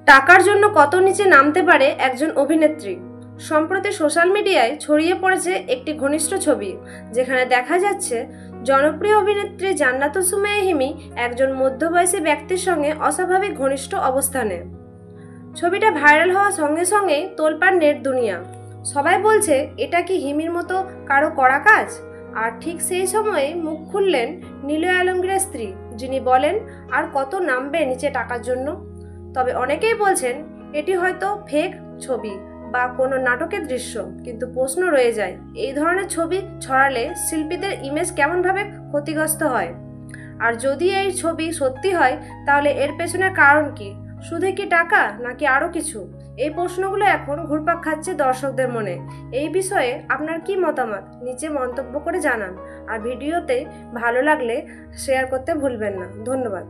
টাকার জন্য কত নিচে নামতে পারে একজন অভিনেত্রী। সম্প্রতি সোশ্যাল মিডিয়ায় ছড়িয়ে পড়েছে একটি ঘনিষ্ঠ ছবি, যেখানে দেখা যাচ্ছে জনপ্রিয় অভিনেত্রী জান্নাতুল সুমাইয়া হিমি একজন মধ্যবয়সী ব্যক্তির সঙ্গে অস্বাভাবিক ঘনিষ্ঠ অবস্থানে। ছবিটা ভাইরাল হওয়ার সঙ্গে সঙ্গেই তোলপাড় নেট দুনিয়া। সবাই বলছে এটা কি হিমির মতো কারো করা কাজ। আর ঠিক সেই সময়ে মুখ খুললেন নিলয় আলমগীরের স্ত্রী, যিনি বলেন আর কত নামবে নিচে টাকার জন্য। তবে অনেকেই বলছেন এটি হয়তো ফেক ছবি বা কোনো নাটকের দৃশ্য, কিন্তু প্রশ্ন রয়ে যায় এই ধরনের ছবি ছড়ালে শিল্পীদের ইমেজ কেমনভাবে ক্ষতিগ্রস্ত হয়। আর যদি এই ছবি সত্যি হয় তাহলে এর পেছনের কারণ কি? শুধু কি টাকা নাকি আরও কিছু? এই প্রশ্নগুলো এখন ঘুরপাক খাচ্ছে দর্শকদের মনে। এই বিষয়ে আপনার কি মতামত নিচে মন্তব্য করে জানান। আর ভিডিওতে ভালো লাগলে শেয়ার করতে ভুলবেন না। ধন্যবাদ।